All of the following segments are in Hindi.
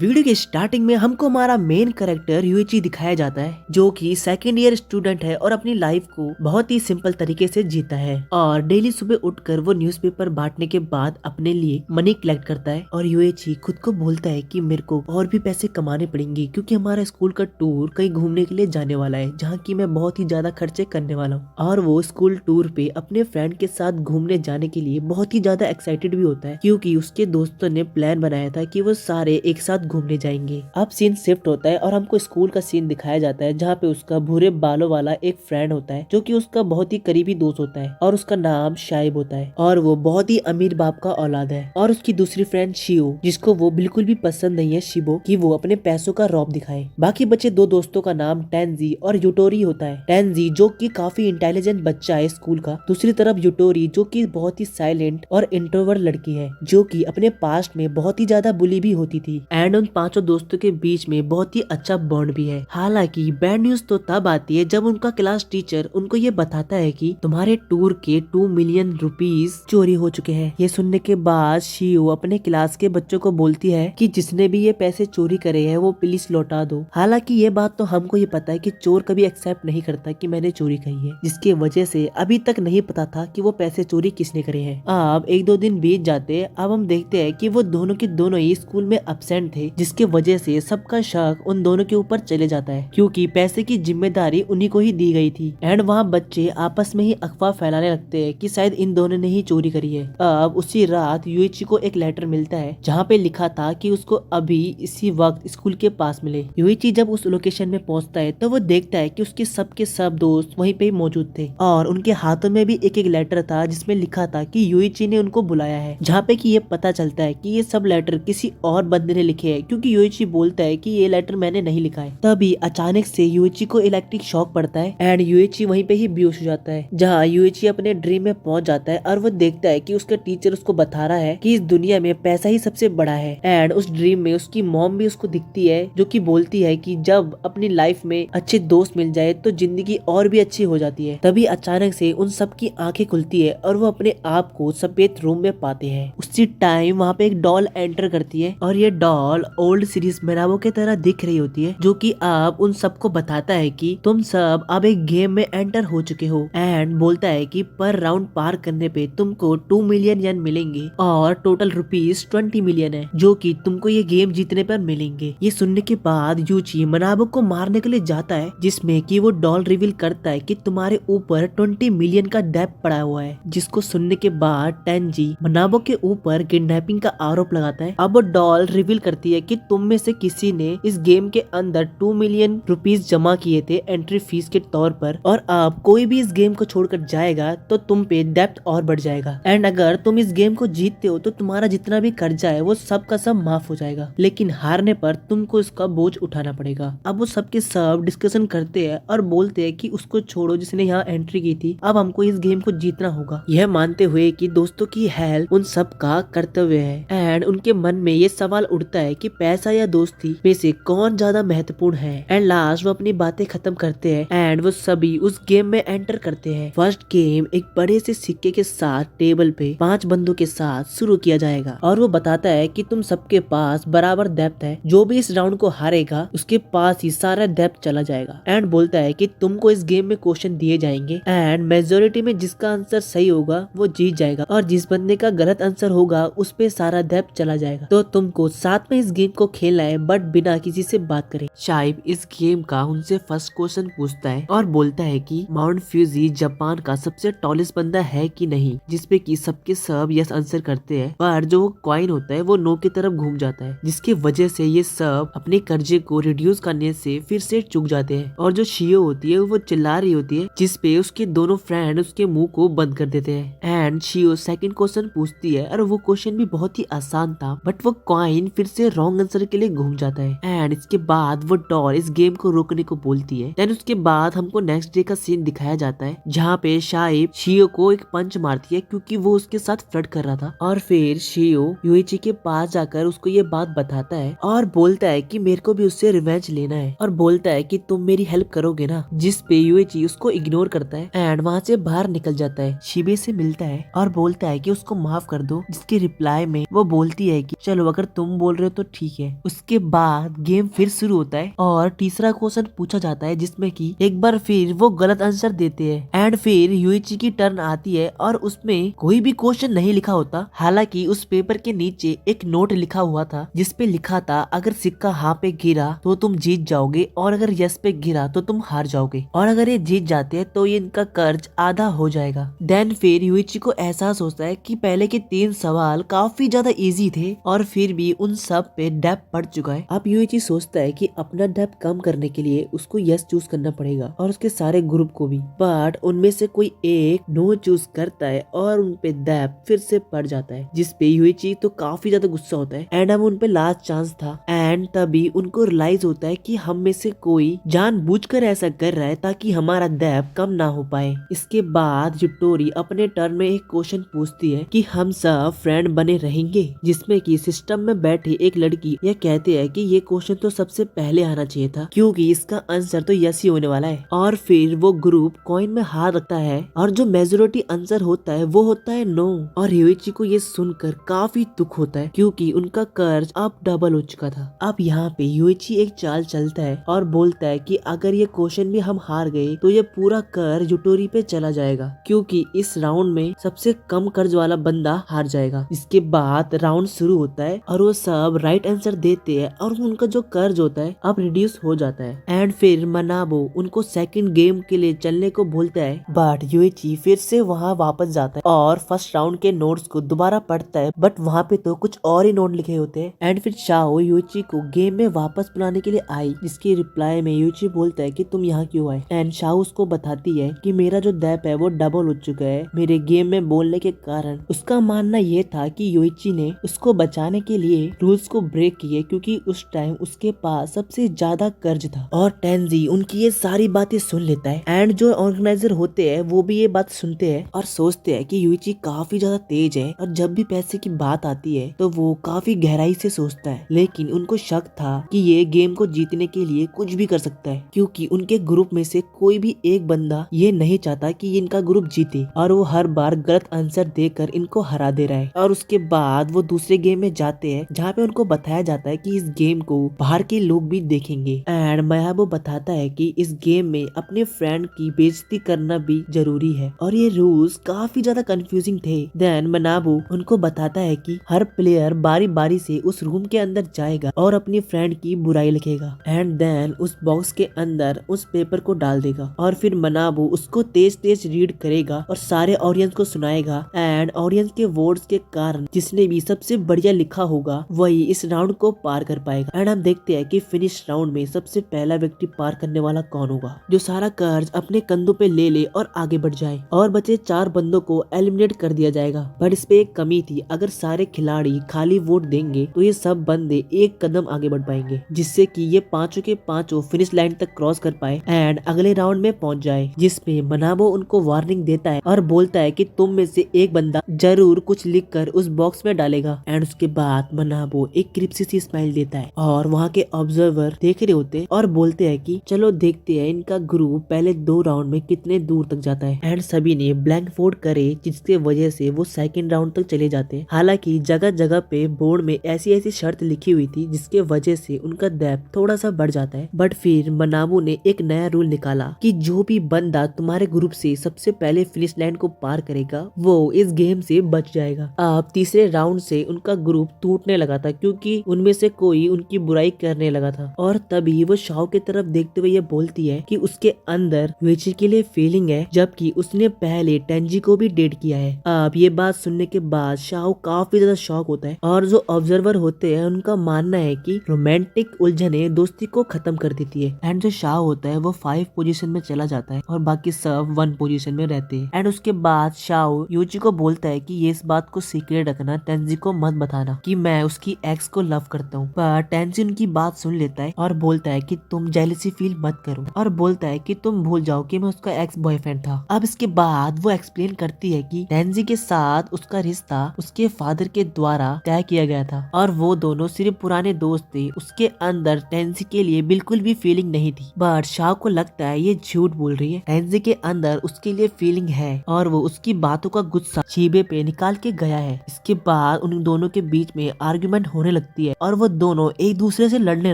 वीडियो के स्टार्टिंग में हमको हमारा मेन कैरेक्टर यूइची दिखाया जाता है, जो कि सेकेंड ईयर स्टूडेंट है और अपनी लाइफ को बहुत ही सिंपल तरीके से जीता है। और डेली सुबह उठकर वो न्यूज़पेपर बांटने के बाद अपने लिए मनी कलेक्ट करता है। और यूइची खुद को बोलता है कि मेरे को और भी पैसे कमाने पड़ेंगे, क्योंकि हमारा स्कूल का टूर कहीं घूमने के लिए जाने वाला है, जहाँ की मैं बहुत ही ज्यादा खर्चे करने वाला हूँ। और वो स्कूल टूर पे अपने फ्रेंड के साथ घूमने जाने के लिए बहुत ही ज्यादा एक्साइटेड भी होता है, क्योंकि उसके दोस्तों ने प्लान बनाया था कि वो सारे एक साथ घूमने जाएंगे। अब सीन शिफ्ट होता है और हमको स्कूल का सीन दिखाया जाता है, जहाँ पे उसका भूरे बालों वाला एक फ्रेंड होता है, जो कि उसका बहुत ही करीबी दोस्त होता है और उसका नाम शाइब होता है। और वो बहुत ही अमीर बाप का औलाद है। और उसकी दूसरी फ्रेंड शियो, जिसको वो बिल्कुल भी पसंद नहीं है शिबो कि वो अपने पैसों का रौब दिखाए। बाकी बचे दो दोस्तों का नाम टेंजी और यूटोरी होता है। टेंजी जो कि काफी इंटेलिजेंट बच्चा है स्कूल का, दूसरी तरफ यूटोरी जो कि बहुत ही साइलेंट और इंट्रोवर्ट लड़की है, जो कि अपने पास्ट में बहुत ही ज्यादा बुली भी होती थी। एंड उन पांचों दोस्तों के बीच में बहुत ही अच्छा बॉन्ड भी है। हालांकि बैड न्यूज तो तब आती है जब उनका क्लास टीचर उनको ये बताता है कि तुम्हारे टूर के 2 मिलियन रुपीस चोरी हो चुके हैं। ये सुनने के बाद शियो अपने क्लास के बच्चों को बोलती है कि जिसने भी ये पैसे चोरी करे हैं वो प्लीज लौटा दो। हालांकि ये बात तो हमको ये पता है कि चोर कभी एक्सेप्ट नहीं करता कि मैंने चोरी करी है, जिसकी वजह से अभी तक नहीं पता था कि वो पैसे चोरी किसने करे हैं। अब एक दो दिन बीत जाते, अब हम देखते हैं कि वो दोनों के दोनों ही स्कूल में एब्सेंट थे, जिसके वजह से सबका शक उन दोनों के ऊपर चले जाता है, क्योंकि पैसे की जिम्मेदारी उन्हीं को ही दी गई थी। एंड वहाँ बच्चे आपस में ही अफवाह फैलाने लगते हैं कि शायद इन दोनों ने ही चोरी करी है। अब उसी रात यूइची को एक लेटर मिलता है, जहाँ पे लिखा था कि उसको अभी इसी वक्त स्कूल के पास मिले। यूइची जब उस लोकेशन में पहुँचता है तो वो देखता है कि उसके सब दोस्त वहीं पे मौजूद थे, और उनके हाथों में भी एक एक लेटर था जिसमें लिखा था कि यूइची ने उनको बुलाया है। जहाँ पे कि ये पता चलता है कि ये सब लेटर किसी और बंदे ने लिखे हैं, क्योंकि यूइची बोलता है कि ये लेटर मैंने नहीं लिखा है। तभी अचानक से यूइची को इलेक्ट्रिक शॉक पड़ता है एंड यूइची वहीं पे ही बेहोश हो जाता है। जहाँ यूइची अपने ड्रीम में पहुंच जाता है और वो देखता है कि उसका टीचर उसको बता रहा है कि इस दुनिया में पैसा ही सबसे बड़ा है। एंड उस ड्रीम में उसकी मॉम भी उसको दिखती है, जो कि बोलती है कि जब अपनी लाइफ में अच्छे दोस्त मिल जाए तो जिंदगी और भी अच्छी हो जाती है। तभी अचानक से उन सब की आंखें खुलती है और वो अपने आप को सफेद रूम में पाते हैं। उसी टाइम वहाँ पे एक डॉल एंटर करती है और ये डॉल ओल्ड सीरीज मेराबो के तरह दिख रही होती है, जो कि अब उन सबको बताता है कि तुम सब अब एक गेम में एंटर हो चुके हो। एंड बोलता है कि पर राउंड पार करने पे तुमको 2 मिलियन येन मिलेंगे और टोटल रुपीस 20 मिलियन है, जो कि तुमको ये गेम जीतने पर मिलेंगे। ये सुनने के बाद यूची मनाबो को मारने के लिए जाता है, जिसमें कि वो डॉल रिवील करता है कि तुम्हारे ऊपर 20 मिलियन का डेब्ट पड़ा हुआ है। जिसको सुनने के बाद टेंजी मनाबो के ऊपर किडनैपिंग का आरोप लगाता है। अब वो डॉल रिवील करती है कि तुम में से किसी ने इस गेम के अंदर 2 मिलियन रुपीस जमा किए थे एंट्री फीस के तौर पर, और अब कोई भी इस गेम को छोड़कर जाएगा तो तुम पे डेब्ट और बढ़ जाएगा। एंड अगर तुम इस गेम को जीतते हो तो तुम्हारा जितना भी कर्जा है वो सब का सब माफ हो जाएगा, लेकिन हारने पर तुमको इसका बोझ उठाना पड़ेगा। अब वो सबके सब डिस्कशन करते हैं और बोलते हैं कि उसको छोड़ो जिसने यहाँ एंट्री की थी, अब हमको इस गेम को जीतना होगा, यह मानते हुए कि दोस्तों की हेल्प उन सब का कर्तव्य है। एंड उनके मन में ये सवाल उठता है कि पैसा या दोस्ती में से कौन ज्यादा महत्वपूर्ण है। एंड लास्ट वो अपनी बातें खत्म करते हैं एंड वो सभी उस गेम में एंटर करते हैं। फर्स्ट गेम एक बड़े से सिक्के के साथ टेबल पे 5 बंदों के साथ शुरू किया जाएगा, और वो बताता है कि तुम सबके पास बराबर डेप्थ है, जो भी इस राउंड को हारेगा उसके पास ही सारा डेप्थ चला जाएगा। एंड बोलता है कि तुमको इस गेम में क्वेश्चन दिए जाएंगे एंड मेजोरिटी में जिसका आंसर सही होगा वो जीत जाएगा, और जिस बंदे का गलत आंसर होगा उस पे सारा डेप्थ चला जाएगा। तो तुमको साथ में इस गेम को खेलना है, बट बिना किसी से बात करे। शाइब इस गेम का उनसे फर्स्ट क्वेश्चन पूछता है और बोलता है कि माउंट फ्यूजी जापान का सबसे टॉलेस्ट बंदा है कि नहीं, जिसपे कि सबके सब यस आंसर करते हैं, पर जो कॉइन होता है वो नो की तरफ घूम जाता है, जिसकी वजह से ये सब अपने कर्जे को रिड्यूस करने से फिर से चूक जाते हैं। और जो शियो होती है वो चिल्ला रही होती है, जिसपे उसके दोनों फ्रेंड उसके मुंह को बंद कर देते हैं। एंड शियो सेकंड क्वेश्चन पूछती है और वो क्वेश्चन भी बहुत ही आसान था, बट वो कॉइन फिर से रॉन्ग आंसर के लिए घूम जाता है। एंड इसके बाद वो डॉल इस गेम को रोकने को बोलती है। देन उसके बाद हमको नेक्स्ट डे का सीन दिखाया जाता है जहाँ पे शाइब शियो को एक पंच मारती है क्योंकि वो उसके साथ फ्लर्ट कर रहा था। और फिर शियो यूइची के पास जाकर उसको ये बात बताता है और बोलता है कि मेरे को भी उससे रिवेंज लेना है और बोलता है कि तुम मेरी हेल्प करोगे ना, जिस पे यूइची उसको इग्नोर करता है एंड वहाँ से बाहर निकल जाता है। शिबे से मिलता है और बोलता है कि उसको माफ कर दो, जिसके रिप्लाई में वो बोलती है कि चलो अगर तुम बोल रहे हो तो ठीक है। उसके बाद गेम फिर शुरू होता है और तीसरा क्वेश्चन पूछा जाता है जिसमें कि एक बार फिर वो गलत आंसर देते हैं एंड फिर यूइची की टर्न आती है और उसमें कोई भी क्वेश्चन नहीं लिखा होता। हालांकि उस पेपर के नीचे एक नोट लिखा हुआ था जिसपे लिखा था अगर सिक्का हाँ पे गिरा तो तुम जीत जाओगे और अगर यस पे गिरा तो तुम हार जाओगे और अगर ये जीत जाते हैं तो ये इनका कर्ज आधा हो जाएगा। देन फिर यूइची को एहसास होता है कि पहले के 3 सवाल काफी ज्यादा इजी थे और फिर भी उन सब पे डेप्थ पड़ चुका है। अब यूइची सोचता है कि अपना डेप्थ कम करने के लिए उसको यस चूज करना पड़ेगा और उसके सारे ग्रुप को भी, बट उनमें से कोई एक नो चूज करता है और उनपे डेप्थ फिर से पड़ जाता है, जिसपे यूइची तो काफी ज्यादा गुस्सा होता है एंड अब उनपे लास्ट चांस था एंड तभी उनको रियलाइज होता है कि हम में से कोई जानबूझकर ऐसा कर रहा है ताकि हमारा डेप्थ कम ना हो पाए। इसके बाद युटोरी अपने टर्न में एक क्वेश्चन पूछती है कि हम सब फ्रेंड बने रहेंगे, जिसमें कि सिस्टम में बैठी एक लड़की यह कहती है कि ये क्वेश्चन तो सबसे पहले आना चाहिए था क्योंकि इसका आंसर तो यस ही होने वाला है। और फिर वो ग्रुप कॉइन में हाथ रखता है और जो मेजोरिटी आंसर होता है वो होता है नो। और यूइची को ये सुनकर काफी दुख होता है क्योंकि उनका कर्ज अब डबल हो चुका था। अब यहाँ पे यूइची एक चाल चलता है और बोलता है कि अगर ये क्वेश्चन भी हम हार गए तो ये पूरा कर्ज युटोरी पे चला जाएगा क्योंकि इस राउंड में सबसे कम कर्ज वाला बंदा हार जाएगा। इसके बाद राउंड शुरू होता है और वो सब राइट आंसर देते हैं और उनका जो कर्ज होता है अब रिड्यूस हो जाता है एंड फिर मनाबो उनको सेकंड गेम के लिए चलने को बोलता है, बट यूइची फिर से वहाँ वापस जाता है और फर्स्ट राउंड के नोट्स को दोबारा पढ़ता है, बट वहाँ पे तो कुछ और ही नोट लिखे होते हैं एंड फिर शाओ यूइची को गेम में वापस बुलाने के लिए आई, जिसके रिप्लाई में यूइची बोलता है कि तुम यहाँ क्यों आए एंड शाओ उसको बताती है कि मेरा जो डेप्थ है वो डबल हो चुका है मेरे गेम में बोलने के कारण। उसका मानना ये था कि यूइची ने उसको बचाने के लिए रूल्स को ब्रेक किए क्योंकि उस टाइम उसके पास सबसे ज्यादा कर्ज था। और टेंजी उनकी ये सारी बातें सुन लेता है एंड जो ऑर्गेनाइजर होते हैं वो भी ये बात सुनते हैं और सोचते हैं कि यूइची काफी ज्यादा तेज है और जब भी पैसे की बात आती है तो वो काफी गहराई से सोचता है, लेकिन उनको शक था कि ये गेम को जीतने के लिए कुछ भी कर सकता है क्योंकि उनके ग्रुप में से कोई भी एक बंदा ये नहीं चाहता कि इनका ग्रुप जीते और वो हर बार गलत आंसर देकर इनको हरा दे रहा है। और उसके बाद वो दूसरे गेम में जाते हैं जहाँ पे उनको बताया जाता है कि इस गेम को बाहर के लोग भी देखेंगे एंड मयाबो बताता है कि इस गेम में अपने फ्रेंड की बेइज्जती करना भी जरूरी है और ये रूल्स काफी ज्यादा कंफ्यूजिंग थे। देन मनाबो उनको बताता है कि हर प्लेयर बारी बारी से उस रूम के अंदर जाएगा और अपनी फ्रेंड की बुराई लिखेगा एंड देन उस बॉक्स के अंदर उस पेपर को डाल देगा और फिर मनाबो उसको तेज तेज रीड करेगा और सारे ऑडियंस को सुनाएगा एंड ऑडियंस के वोट्स के कारण जिसने भी सबसे बढ़िया लिखा होगा वही इस राउंड को पार कर पाएगा। एंड हम देखते हैं कि फिनिश राउंड में सबसे पहला व्यक्ति पार करने वाला कौन होगा जो सारा कर्ज अपने कंधों पे ले ले और आगे बढ़ जाए और बचे 4 बंदों को एलिमिनेट कर दिया जाएगा। पर इस पे एक कमी थी, अगर सारे खिलाड़ी खाली वोट देंगे तो ये सब बंदे एक कदम आगे बढ़ पाएंगे जिससे कि ये पांचों के पांचों फिनिश लाइन तक क्रॉस कर पाए एंड अगले राउंड में पहुंच जाए, जिसमें मनाबो उनको वार्निंग देता है और बोलता है कि तुम में से एक बंदा जरूर कुछ लिखकर उस बॉक्स में डालेगा। एंड उसके बाद मनाबो एक क्रिप्सी सी स्माइल देता है और वहाँ के ऑब्जर्वर देख रहे होते हैं और बोलते हैं कि चलो देखते हैं इनका ग्रुप पहले 2 राउंड में कितने दूर तक जाता है। एंड सभी ने ब्लैंक वोट करे जिसके वजह से वो सेकंड राउंड तक चले जाते हैं। हालांकि जगह जगह पे बोर्ड में ऐसी ऐसी शर्त लिखी हुई थी जिसके वजह से उनका डेप्थ थोड़ा सा बढ़ जाता है, बट फिर मनाबो ने एक नया रूल निकाला कि जो भी बंदा तुम्हारे ग्रुप से सबसे पहले फिनिश लाइन को पार करेगा वो इस गेम से बच जाएगा। अब तीसरे राउंड से उनका ग्रुप टूटने लगा था क्योंकि उनमें से कोई उनकी बुराई करने लगा था और तभी वो शाओ की तरफ देखते हुए ये बोलती है कि उसके अंदर यूइची के लिए फीलिंग है जबकि उसने पहले टेंजी को भी डेट किया है। अब ये बात सुनने के बाद शाओ काफी ज्यादा शॉक होता है और जो ऑब्जर्वर होते हैं उनका मानना है कि रोमांटिक उलझने दोस्ती को खत्म कर देती है। एंड जो शाओ होता है वो 5 पोजीशन में चला जाता है और बाकी सब 1 पोजीशन में रहते हैं। एंड उसके बाद शाओ यूइची को बोलता है कि ये इस बात को सीक्रेट रखना, टेंजी को मत बताना कि मैं उसकी एक्स को लव करता हूँ। पर टेंजी उनकी बात सुन लेता है और बोलता है कि तुम जेलसी फील मत करो, और बोलता है कि तुम भूल जाओ कि मैं उसका एक्स बॉयफ्रेंड था। अब इसके बाद वो एक्सप्लेन करती है कि टेंजी के साथ उसका रिश्ता उसके फादर के द्वारा तय किया गया था और वो दोनों सिर्फ पुराने दोस्त थे। उसके अंदर टेंजी के लिए बिल्कुल भी फीलिंग नहीं थी। बट शाओ को लगता है ये झूठ बोल रही है, टेंजी के अंदर उसके लिए फीलिंग है और वो उसकी बातों का गुस्सा शीबे पे निकाल के गया है। इसके बाद उन दोनों के बीच में आर्गुमेंट होने लगती है और वो दोनों एक दूसरे से लड़ने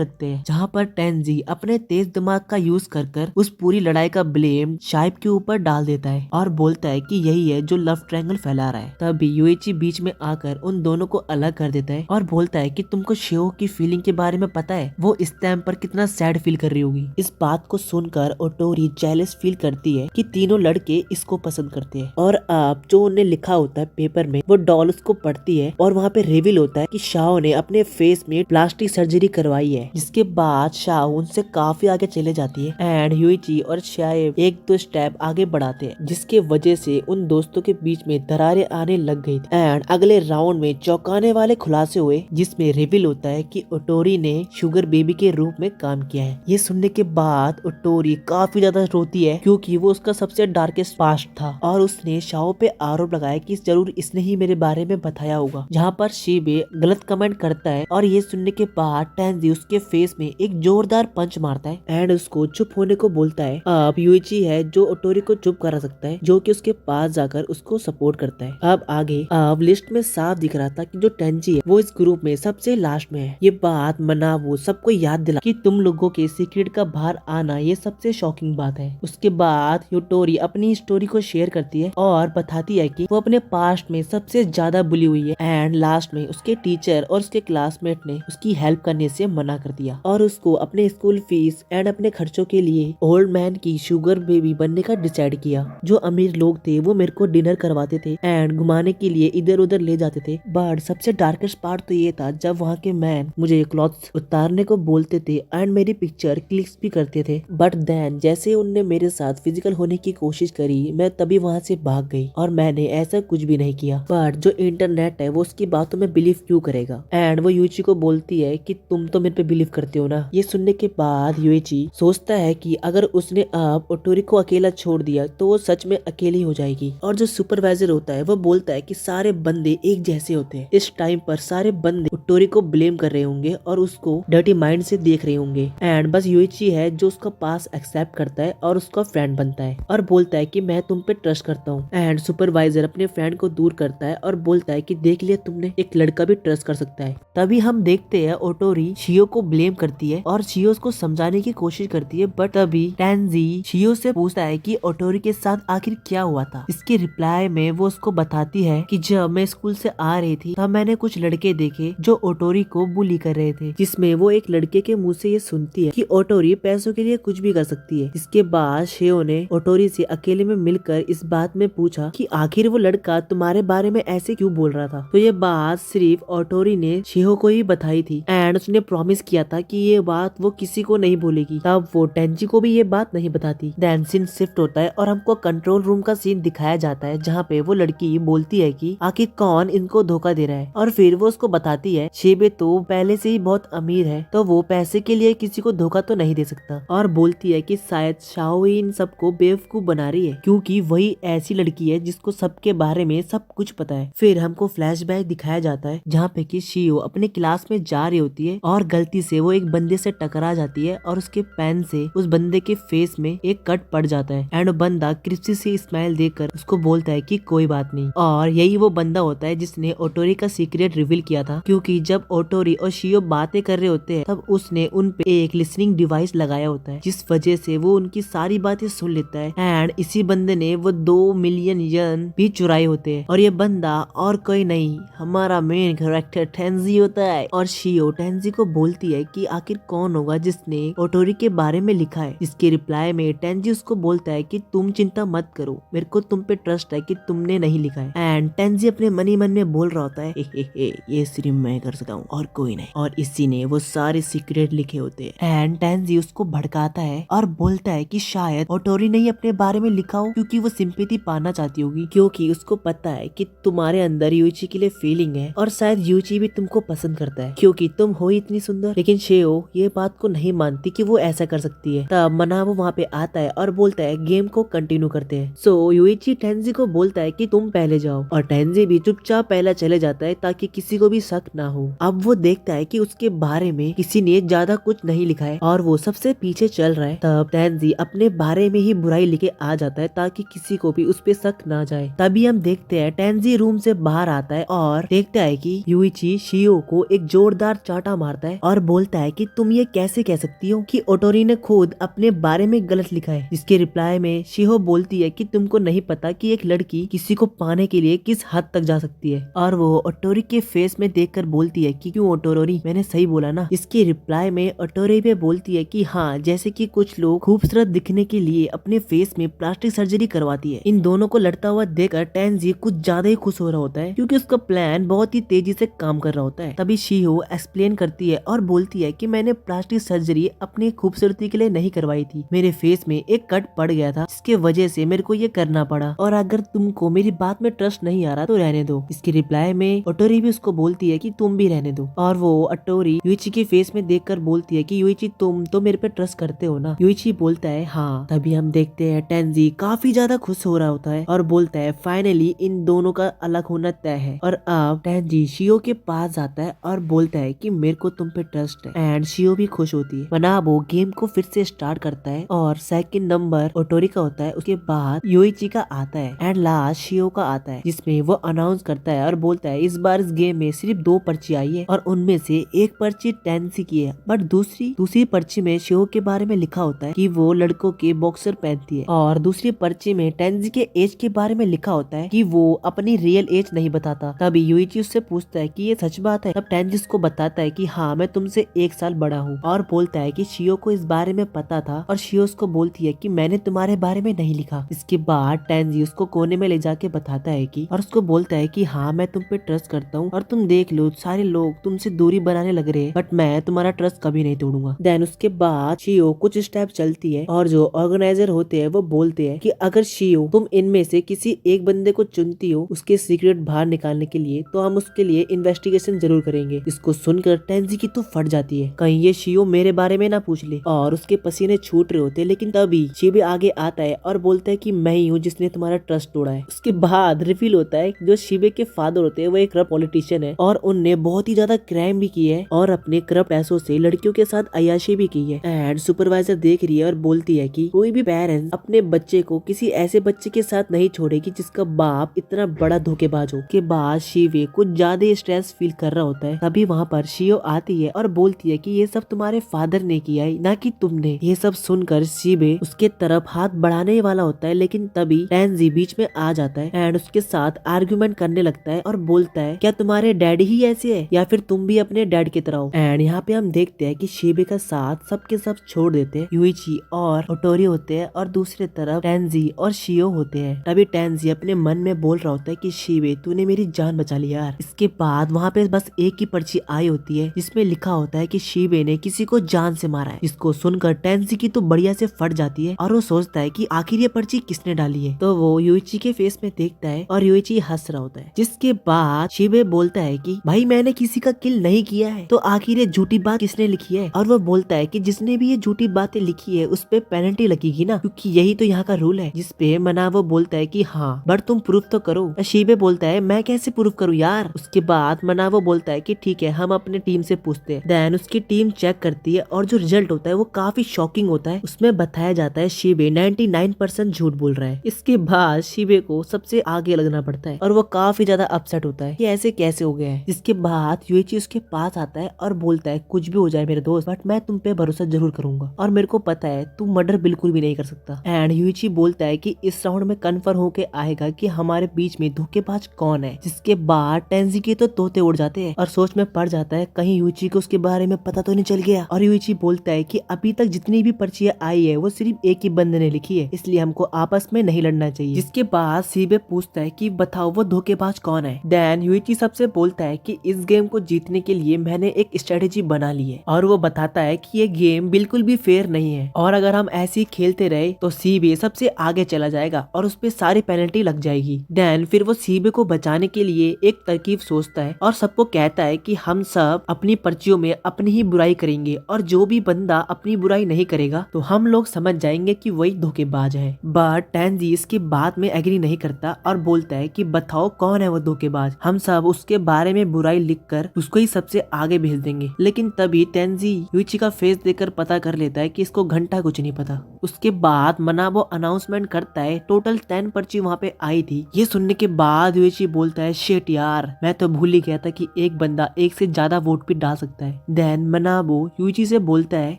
लगते हैं, जहाँ पर टेंजी अपने तेज दिमाग का यूज कर उस पूरी लड़ाई का ब्लेम शाइब के ऊपर डाल देता है और बोलता है कि यही है जो लव ट्रायंगल फैला रहा है। तभी यूएची बीच में आकर उन दोनों को अलग कर देता है और बोलता है कि तुमको शियो की फीलिंग के बारे में पता है, वो इस टाइम पर कितना सैड फील कर रही होगी। इस बात को सुनकर ओटोरी जेलस फील करती है कि तीनों लड़के इसको पसंद करते हैं और अब जो उन्हें लिखा होता है पेपर में वो डॉल उसको पढ़ती है और वहाँ पे रिवील होता है कि शाओ ने अपने फेस में प्लास्टिक सर्जरी करवाई है। जिसके बाद शाओ उनसे काफी आगे चले जाती है एंड यूइची और शाइब एक दो स्टेप आगे बढ़ाते हैं, जिसके वजह से उन दोस्तों के बीच में दरारें आने लग गई थी। एंड अगले राउंड में चौंकाने वाले खुलासे हुए, जिसमें रिवील होता है कि ओटोरी ने शुगर बेबी के रूप में काम किया है। ये सुनने के बाद ओटोरी काफी ज्यादा रोती है क्योंकि वो उसका सबसे डार्केस्ट पास्ट था और उसने शाओ पे आरोप लगाया कि जरूर इसने ही मेरे बारे में बताया होगा, जहाँ पर शीबे गलत कमेंट करता है और ये सुनने के बाद टेंजी उसके फेस में एक जोरदार पंच मारता है एंड उसको चुप होने को बोलता है। अब यूइची है जो ओटोरी को चुप करा सकता है, जो कि उसके पास जाकर उसको सपोर्ट करता है। अब आगे अब लिस्ट में साफ दिख रहा था कि जो टेंजी है वो इस ग्रुप में सबसे लास्ट में है। ये बात मनावो सबको याद दिला कि तुम लोगों के सीक्रेट का बाहर आना ये सबसे शॉकिंग बात है। उसके बाद यूटोरी अपनी स्टोरी को शेयर करती है और बताती है कि वो अपने पास्ट में सबसे ज्यादा बुली हुई है एंड लास्ट में उसके टीचर और उसके क्लासमेट ने उसकी हेल्प करने से मना कर दिया और उसको अपने स्कूल फीस एंड अपने खर्चों के लिए ओल्ड मैन की शुगर बेबी बनने का डिसाइड किया। जो अमीर लोग थे वो मेरे को डिनर करवाते थे एंड घुमाने के लिए इधर उधर ले जाते थे, बट सबसे डार्केस्ट पार्ट तो ये था जब वहाँ के मैन मुझे क्लॉथ्स उतारने को बोलते थे एंड मेरी पिक्चर क्लिक्स भी करते थे। बट देन जैसे उनने मेरे साथ फिजिकल होने की कोशिश करी, मैं तभी वहाँ से भाग गई और मैंने ऐसा कुछ भी नहीं किया। बट जो इंटरनेट है वो उसकी बातों में बिलीव क्यों करेगा। एंड वो यूची को बोलती है कि तुम तो मेरे पे बिलीव करते हो ना। ये सुनने के बाद यूची सोचता है कि अगर उसने अब ओटोरी को अकेला छोड़ दिया तो वो सच में अकेली हो जाएगी। और जो सुपरवाइजर होता है वो बोलता है कि सारे बंदे एक जैसे होते हैं। इस टाइम पर सारे बंदे ओटोरी को ब्लेम कर रहे होंगे और उसको डर्टी माइंड से देख रहे होंगे एंड बस यूची है जो उसका पास एक्सेप्ट करता है और उसका फ्रेंड बनता है और बोलता है कि मैं तुम पे ट्रस्ट करता हूँ। एंड सुपरवाइजर अपने फ्रेंड को दूर करता है और बोलता है कि देख लिया तुमने, एक लड़का भी ट्रस्ट कर सकता है। तभी हम देखते हैं ओटोरी शियो को ब्लेम करती है और शियो को समझाने की कोशिश करती है, बट तभी टेंजी शियो से पूछता है कि ओटोरी के साथ आखिर क्या हुआ था। इसके रिप्लाई में वो उसको बताती है कि जब मैं स्कूल से आ रही थी तब मैंने कुछ लड़के देखे जो ओटोरी को बुली कर रहे थे, जिसमें वो एक लड़के के मुंह से ये सुनती है कि ओटोरी पैसों के लिए कुछ भी कर सकती है। इसके बाद शियो ने ओटोरी से अकेले में मिलकर इस बात में पूछा कि आखिर वो लड़का तुम्हारे बारे में ऐसे क्यों बोल रहा था। तो ये बात सिर्फ ओटोरी ने शियो को ही बताई थी एंड उसने प्रॉमिस किया था कि ये बात वो किसी को नहीं बोलेगी। तब वो टेंजी को भी ये बात नहीं बताती। देन सीन शिफ्ट होता है और हमको कंट्रोल रूम का सीन दिखाया जाता है, जहाँ पे वो लड़की बोलती है कि आखिर कौन इनको धोखा दे रहा है और फिर वो उसको बताती है शेबे तो पहले से ही बहुत अमीर है तो वो पैसे के लिए किसी को धोखा तो नहीं दे सकता, और बोलती है कि शायद शाओ ही इन सबको बेवकूफ बना रही है क्योंकि वही ऐसी लड़की है जिसको सबके बारे में सब कुछ पता है। फिर हमको फ्लैशबैक दिखाया जाता है जहाँ पे कि शियो अपने क्लास में जा रही होती है और गलती से वो एक बंदे से टकरा जाती है और उसके पेन से उस बंदे के फेस में एक कट पड़ जाता है एंड बंदा क्रिस्पी सी स्माइल देकर उसको बोलता है कि कोई बात नहीं। और यही वो बंदा होता है जिसने ओटोरी का सीक्रेट रिवील किया था, क्योंकि जब ओटोरी और शियो बातें कर रहे होते हैं तब उसने उन पे एक लिसनिंग डिवाइस लगाया होता है, जिस वजह से वो उनकी सारी बातें सुन लेता है एंड इसी बंदे ने वो 2 मिलियन यन भी चुराए होते हैं। और ये बंदा और कोई नहीं हमारा मेन कैरेक्टर टेंजी होता है। और शियो टेंजी को बोलती है कि आखिर कौन होगा जिसने ओटोरी के बारे में लिखा है। इसके रिप्लाई में टेंजी उसको बोलता है कि तुम चिंता मत करो, मेरे को तुम पे ट्रस्ट है कि तुमने नहीं लिखा है। एंड टेंजी अपने मन ही मन में बोल रहा होता है हे, ये सिर्फ मैं कर सकता हूँ और कोई नहीं, और इसी ने वो सारे सीक्रेट लिखे होते हैं। एंड टेंजी उसको भड़काता है और बोलता है कि शायद ओटोरी ने ही अपने बारे में लिखा हो क्योंकि वो सिंपैथी पाना चाहती होगी, क्योंकि उसको पता है कि तुम्हारे अंदर यूची के लिए फीलिंग है और शायद यूची भी तुमको पसंद करता है क्योंकि तुम हो ही कितनी सुंदर। लेकिन शेओ ये बात को नहीं मानती कि वो ऐसा कर सकती है। तब मनाबो वहाँ पे आता है और बोलता है गेम को कंटिन्यू करते हैं। सो यूइची टेंजी को बोलता है कि तुम पहले जाओ और टेंजी भी चुपचाप पहले चले जाता है ताकि किसी को भी शक ना हो। अब वो देखता है कि उसके बारे में किसी ने ज्यादा कुछ नहीं लिखा है और वो सबसे पीछे चल रहा है। तब टेंजी अपने बारे में ही बुराई लिखे आ जाता है ताकि किसी को भी उस पे शक ना जाए। तभी हम देखते हैं टेंजी रूम से बाहर आता है और देखता है कि यूइची शियो को एक जोरदार चाटा मारता है और बोलता है कि तुम ये कैसे कह सकती हो कि ओटोरी ने खुद अपने बारे में गलत लिखा है। जिसके रिप्लाई में शिहो बोलती है कि तुमको नहीं पता कि एक लड़की किसी को पाने के लिए किस हद तक जा सकती है। और वो ओटोरी के फेस में देखकर बोलती है कि क्यों ओटोरी, मैंने सही बोला ना। इसके रिप्लाई में ओटोरी भी बोलती है कि हाँ, जैसे कि कुछ लोग खूबसूरत दिखने के लिए अपने फेस में प्लास्टिक सर्जरी करवाती है। इन दोनों को लड़ता हुआ देखकर टेंजी कुछ ज्यादा ही खुश हो रहा होता है क्योंकि उसका प्लान बहुत ही तेजी से काम कर रहा होता है। तभी शिहो एक्सप्लेन करती है और बोलती है कि मैंने प्लास्टिक सर्जरी अपनी खूबसूरती के लिए नहीं करवाई थी, मेरे फेस में एक कट पड़ गया था जिसके वजह से मेरे को ये करना पड़ा, और अगर तुमको मेरी बात में ट्रस्ट नहीं आ रहा तो रहने दो। इसके रिप्लाई में ओटोरी भी उसको बोलती है कि तुम भी रहने दो, और वो ओटोरी यूइची के फेस में देखकर बोलती है कि यूइची तुम तो मेरे पे ट्रस्ट करते हो ना। यूइची बोलता है हाँ। तभी हम देखते हैं टेंजी काफी ज्यादा खुश हो रहा होता है और बोलता है फाइनली इन दोनों का अलग होना तय है। और अब टेंजी शियो के पास जाता है और बोलता है कि मेरे को तुम पे ट्रस्ट है, एंड शियो भी खुश होती है। मनाबो गेम को फिर से स्टार्ट करता है और सेकंड नंबर ओटोरी का होता है, उसके बाद यूइची का आता है एंड लास्ट शियो का आता है, जिसमें वो अनाउंस करता है और बोलता है इस बार इस गेम में सिर्फ 2 पर्ची आई है और उनमें से एक पर्ची टेंसी की है, बट दूसरी पर्ची में शियो के बारे में लिखा होता है कि वो लड़कों के बॉक्सर पहनती है, और दूसरी पर्ची में टेंजी के एज के बारे में लिखा होता है कि वो अपनी रियल एज नहीं बताता। तभी यूइची उससे पूछता है कि ये सच बात है। तब टेंजी उसको बताता है कि हाँ, मैं तुमसे 1 साल बड़ा हूँ, और बोलता है कि शियो को इस बारे में पता था, और शियो उसको बोलती है कि मैंने तुम्हारे बारे में नहीं लिखा। इसके बाद टेंजी उसको कोने में ले जाके बताता है कि, और उसको बोलता है कि हाँ, मैं तुम पे ट्रस्ट करता हूँ और तुम देख लो सारे लोग तुमसे दूरी बनाने लग रहे हैं, बट मैं तुम्हारा ट्रस्ट कभी नहीं तोड़ूंगा। देन उसके बाद शियो कुछ स्टेप चलती है और जो ऑर्गेनाइजर होते हैं वो बोलते हैं कि अगर शियो तुम इनमें से किसी एक बंदे को चुनती हो उसके सीक्रेट बाहर निकालने के लिए, तो हम उसके लिए इन्वेस्टिगेशन जरूर करेंगे। इसको सुनकर टेंजी की तो फट जाती है, कहीं ये शियो मेरे बारे में ना पूछ ले, और उसके पसीने छूट रहे होते। लेकिन तभी शिबे आगे आता है और बोलता है कि मैं ही हूँ जिसने तुम्हारा ट्रस्ट तोड़ा है। उसके बाद रिवील होता है जो शिबे के फादर होते हैं वो एक करप्ट पॉलिटिशियन है, और उनने बहुत ही ज्यादा क्राइम भी किए है और अपने करप्ट पैसों से लड़कियों के साथ अय्याशी भी की है। एंड सुपरवाइजर देख रही है और बोलती है कि कोई भी पेरेंट्स अपने बच्चे को किसी ऐसे बच्चे के साथ नहीं छोड़ेगी जिसका बाप इतना बड़ा धोखेबाज हो। के बाद शिवे कुछ ज्यादा स्ट्रेस फील कर रहा होता है। तभी वहाँ पर शियो आती है और बोलती है कि ये सब तुम्हारे फादर ने किया है, ना कि तुमने। ये सब सुनकर शिबे उसके तरफ हाथ बढ़ाने वाला होता है, लेकिन तभी टेंजी बीच में आ जाता है एंड उसके साथ आर्गुमेंट करने लगता है और बोलता है क्या तुम्हारे डैडी ही ऐसे है या फिर तुम भी अपने डैड की तरह हो। एंड यहाँ पे हम देखते हैं कि शिबे का साथ सबके सब छोड़ देते हैं। यूइची और ओटोरी होते हैं और दूसरे तरफ टेंजी और शियो होते हैं। तभी टेंजी अपने मन में बोल रहा होता है कि शिबे तूने मेरी जान बचा ली यार। इसके बाद वहाँ पे बस एक ही पर्ची आई होती है जिसमें लिखा होता है कि शिबे ने किसी को जान से मारा है। जिसको सुनकर टेंजी की तो बढ़िया से फट जाती है और वो सोचता है कि आखिर ये पर्ची किसने डाली है। तो वो यूइची के फेस में देखता है और यूइची हंस रहा होता है। जिसके बाद शिबे बोलता है कि भाई मैंने किसी का किल नहीं किया है, तो आखिर ये झूठी बात किसने लिखी है। और वो बोलता है कि जिसने भी ये झूठी बातें लिखी है उस पे पेनल्टी लगेगी ना, क्योंकि यही तो यहाँ का रूल है। जिसपे मनाबो बोलता है कि हाँ बट तुम प्रूफ तो करो। शिबे बोलता है मैं कैसे प्रूफ करूँ यार। उसके बाद मनाबो बोलता है कि ठीक है हम अपने टीम से पूछते हैं। देन उसकी टीम चेक करती है और जो रिजल्ट होता है वो काफी शॉकिंग होता है। उसमें बताया जाता है शिबे 99% झूठ बोल रहा है। इसके बाद शिबे को सबसे आगे लगना पड़ता है और वो काफी ज्यादा अपसेट होता है कि ऐसे कैसे हो गया है। इसके बाद यूइची उसके पास आता है और बोलता है कुछ भी हो जाए मेरे दोस्त, बट मैं तुम पे भरोसा जरूर करूंगा और मेरे को पता है तू मर्डर बिल्कुल भी नहीं कर सकता। एंड यूइची बोलता है कि इस राउंड में कन्फर्म होके आएगा कि हमारे बीच में धोखेबाज कौन है। जिसके बाद टेंजी के तो तोते उड़ जाते हैं और सोच में पड़ जाता है कहीं यूइची को उसके बारे में पता तो नहीं चल गया। और यूइची बोलता है कि अभी तक जितनी भी पर्चियां आई है वो सिर्फ एक ही बंदे ने लिखी है, इसलिए हमको आपस में नहीं लड़ना चाहिए। जिसके बाद शिबे पूछता है कि बताओ वो धोखेबाज कौन है। देन यूइची सबसे बोलता है कि इस गेम को जीतने के लिए मैंने एक स्ट्रेटेजी बना ली है, और वो बताता है कि ये गेम बिल्कुल भी फेयर नहीं है और अगर हम ऐसे ही खेलते रहे तो शिबे सबसे आगे चला जाएगा और उस पे सारी पेनल्टी लग जाएगी। देन फिर वो शिबे को बचाने के लिए एक तरकीब सोचता है और सबको कहता है कि हम सब अपनी पर्चियों में अपनी ही बुराई करेंगे और जो भी बंदा अपनी बुराई नहीं करेगा तो हम लोग समझ जाएंगे कि वही धोखेबाज है। बट टेंजी इसकी बात में एग्री नहीं करता और बोलता है कि बताओ कौन है वो धोखेबाज, हम सब उसके बारे में बुराई लिखकर उसको ही सबसे आगे भेज देंगे। लेकिन तभी टेंजी यूइची का फेस देखकर पता कर लेता है कि इसको घंटा कुछ नहीं पता। उसके बाद मनाबो अनाउंसमेंट करता है टोटल 10 पर्ची वहाँ पे आई थी। ये सुनने के बाद यूइची बोलता है शिट यार, मैं तो भूल ही गया था कि एक बंदा एक से ज्यादा वोट भी डाल सकता है। देन मनाबो यूइची से बोलता है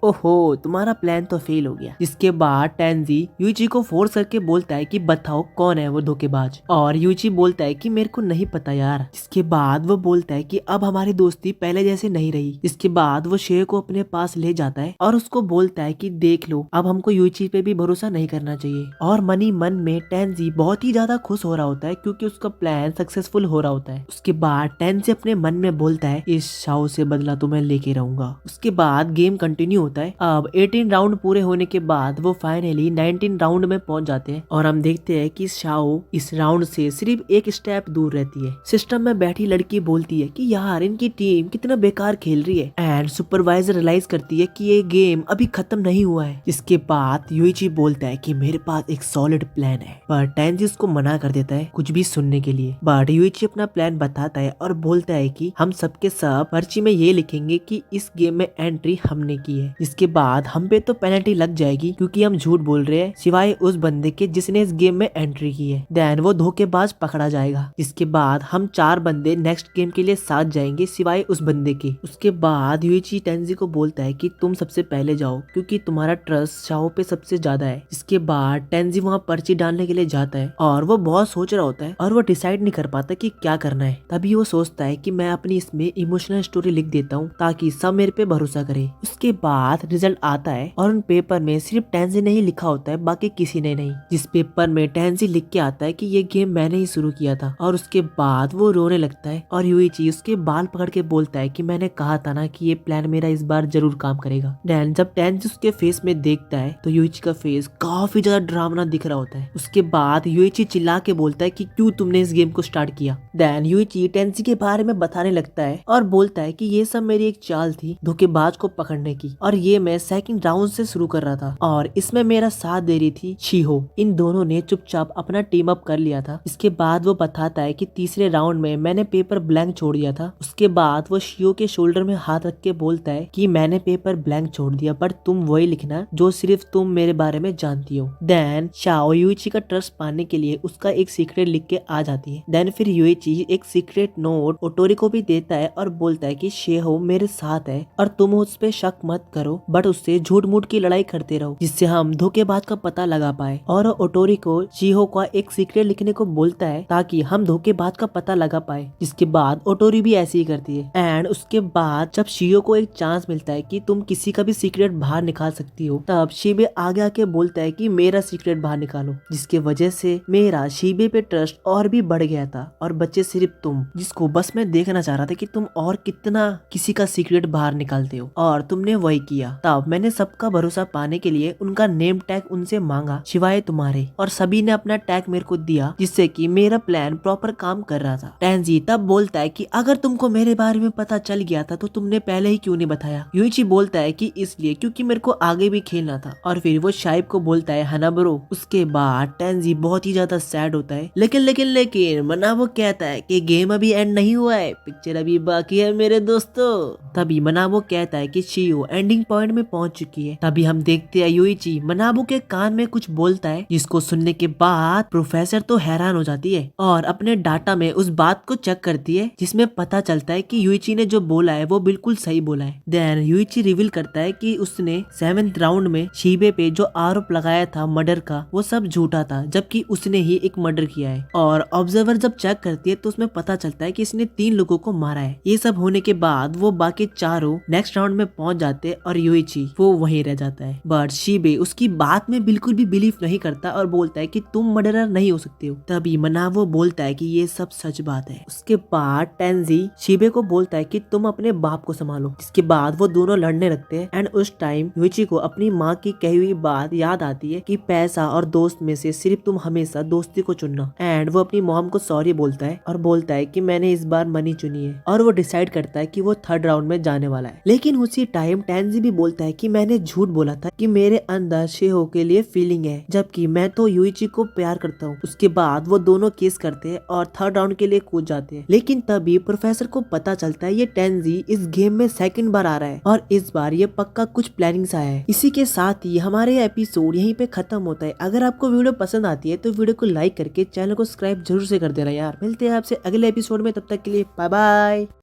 ओहो तुम्हारा प्लान तो फेल हो गया। जिसके बाद टेंजी यूइची को फोर्स करके बोलता है कि बताओ कौन है वो धोखेबाज, और यूइची बोलता है कि मेरे को नहीं पता यार। जिसके बाद वो बोलता है कि अब हमारी दोस्ती पहले जैसे नहीं रही। इसके बाद वो शेर को अपने पास ले जाता है और उसको बोलता है कि देख लो अब हमको यूइची पे भी भरोसा नहीं करना चाहिए। और मनी मन में टेंजी बहुत ही ज्यादा खुश हो रहा होता है क्योंकि उसका प्लान सक्सेसफुल हो रहा होता है। उसके बाद टेंजी अपने मन में बोलता है इस शाओ से बदला तो मैं लेके रहूंगा। उसके बाद गेम कंटिन्यू होता है। अब 18 राउंड पूरे होने के बाद वो फाइनली 19 राउंड में पहुंच जाते हैं और हम देखते हैं कि शाओ इस राउंड से सिर्फ एक स्टेप दूर रहती है। सिस्टम में बैठी लड़की बोलती है कि यार इनकी टीम कितना बेकार खेल रही है एंड सुपरवाइजर रियलाइज करती है कि ये गेम अभी खत्म नहीं हुआ है। इसके बाद यूइची बोलता है कि मेरे पास एक सॉलिड प्लान है, पर टेंजी उसको मना कर देता है कुछ भी सुनने के लिए। बट यूइची अपना प्लान बताता है और बोलता है कि हम सबके सब पर्ची में ये लिखेंगे कि इस गेम में एंट्री हमने की है। इसके बाद हम पे तो पेनल्टी लग जाएगी क्योंकि हम झूठ बोल रहे हैं सिवाय उस बंदे के जिसने इस गेम में एंट्री की है। देन वो धोखेबाज पकड़ा जाएगा। इसके बाद हम 4 बंदे नेक्स्ट गेम के लिए साथ जाएंगे सिवाय उस बंदे के। उसके बाद यूइची टेंजी को बोलता है कि तुम सबसे पहले जाओ क्योंकि तुम्हारा ट्रस्ट शाओ पे सबसे ज्यादा है। इसके बाद टेंजी वहाँ पर्ची डालने के लिए जाता है और वो बहुत सोच रहा होता है और वो डिसाइड नहीं कर पाता कि क्या करना है। तभी वो सोचता है कि मैं अपनी इसमें इमोशनल स्टोरी लिख देता हूँ ताकि सब मेरे पे भरोसा करे। उसके बाद रिजल्ट आता है और उन पेपर में सिर्फ टेंजी ने ही लिखा होता है, बाकी किसी ने नहीं। जिस पेपर में टेंजी लिख के आता है कि ये गेम मैंने ही शुरू किया था। और उसके बाद वो रोने लगता है और यूइची उसके बाल पकड़ के बोलता है कि मैंने कहा था ना कि ये प्लान मेरा इस बार जरूर काम करेगा। देन जब टेंजी उसके फेस में देखता है तो यूइची का फेस काफी ज्यादा डरावना दिख रहा होता है। उसके बाद यूइची चिल्ला के बोलता है कि क्यों तुमने इस गेम को स्टार्ट किया। देन यूइची टेंजी के बारे में बताने लगता है और बोलता है कि ये सब मेरी एक चाल थी धोखेबाज को पकड़ने की और ये मैं सेकंड राउंड से शुरू कर रहा था और इसमें मेरा साथ दे रही थी शिहो। इन दोनों ने चुपचाप अपना टीम अप कर लिया था। इसके बाद वो बताता है कि तीसरे राउंड में मैंने पेपर ब्लैंक छोड़ दिया था। उसके बाद वो शिहो के शोल्डर में हाथ रख के बोलता है कि मैंने पेपर ब्लैंक छोड़ दिया बट तुम वही लिखना जो सिर्फ तुम मेरे बारे में जानती हो। देन शाओ यूइची का ट्रस्ट पाने के लिए उसका एक सीक्रेट लिख के आ जाती है। देन फिर यूइची एक सीक्रेट नोट ओटोरी को भी देता है और बोलता है कि शिहो मेरे साथ है और तुम उस पे शक मत करो बट उससे झूठ मूठ की लड़ाई करते रहो जिससे हम धोखेबाज का पता लगा पाए। और ओटोरी को शिहो का एक सीक्रेट लिखने को बोलता है ताकि हम धोखेबाज का पता लगा पाए। जिसके बाद ओटोरी भी ऐसे ही करती है। एंड उसके बाद जब शिहो को एक चांस मिलता है कि तुम किसी का भी सीक्रेट बाहर निकाल सकती हो तब शिबे आगे आके बोलता है कि मेरा सीक्रेट बाहर निकालो, जिसके वजह से मेरा शिबे पे ट्रस्ट और भी बढ़ गया था और बच्चे सिर्फ तुम, जिसको बस मैं देखना चाह रहा था कि तुम और कितना किसी का सीक्रेट बाहर निकालते हो और तुमने वही किया। तब मैंने सबका भरोसा पाने के लिए उनका नेम टैग उनसे मांगा सिवाय तुम्हारे और सभी ने अपना टैग मेरे को दिया जिससे कि मेरा प्लान प्रॉपर काम कर रहा था। टेंजी तब बोलता है कि अगर तुमको मेरे बारे में पता चल गया था तो तुमने पहले ही क्यों नहीं बताया। यूइची बोलता है कि इसलिए क्योंकि मेरे को आगे भी खेलना था। और फिर वो शाइब को बोलता है हना ब्रो। उसके बाद टेंजी बहुत ही ज्यादा सैड होता है लेकिन मनाबो कहता है कि गेम अभी एंड नहीं हुआ है, पिक्चर अभी बाकी है मेरे दोस्तों। तभी मनाबो कहता है कि शियो एंडिंग पॉइंट में पहुंच चुकी है। तभी हम देखते हैं यूइची मनाबो के कान में कुछ बोलता है जिसको सुनने के बाद प्रोफेसर तो हैरान हो जाती है और अपने डाटा में उस बात को चेक करती है जिसमें पता चलता है कि यूइची ने जो बोला है वो बिल्कुल सही बोला है। देन यूइची रिवील करता है कि उसने 7th राउंड में शिबे पे जो आरोप लगाया था मर्डर का वो सब झूठा था जबकि उसने ही एक मर्डर किया है। और ऑब्जर्वर जब चेक करती है तो उसमें पता चलता है कि इसने 3 लोगों को मारा है। ये सब होने के बाद वो बाकी चारों नेक्स्ट राउंड में पहुंच जाते और यूइची वो वहीं रह जाता है। बट शिबे उसकी बात में बिल्कुल भी बिलीव नहीं करता और बोलता है कि तुम मर्डरर नहीं हो सकते हो। तभी मनावो बोलता है कि ये सब सच बात है। उसके बाद टेंजी शिबे को बोलता है कि तुम अपने बाप को संभालो। इसके बाद वो दोनों लड़ने लगते हैं एंड उस टाइम यूइची को अपनी माँ की कही हुई बात याद आती है कि पैसा और दोस्त में से सिर्फ तुम हमेशा दोस्ती को चुनना। एंड वो अपनी मॉम को सॉरी बोलता है और बोलता है कि मैंने इस बार मनी चुनी है, और वो डिसाइड करता है कि वो थर्ड राउंड में जाने वाला है। लेकिन उसी टाइम टेंजी भी बोलता है कि मैंने झूठ बोला था कि मेरे अंदर शेहो के लिए फीलिंग है, जबकि मैं तो यूइची को प्यार करता हूँ। उसके बाद वो दोनों किस करते हैं और थर्ड राउंड के लिए कूद जाते हैं। लेकिन तभी प्रोफेसर को पता चलता है ये टेंजी इस गेम में सेकंड बार आ रहा है और इस बार ये पक्का कुछ प्लानिंग सा है। इसी के साथ ही हमारे एपिसोड यहीं पे खत्म होता है। अगर आपको वीडियो पसंद आती है तो वीडियो को लाइक करके चैनल को सब्सक्राइब जरूर से कर देना यार। मिलते हैं आपसे अगले एपिसोड में, तब तक के लिए बाय बाय।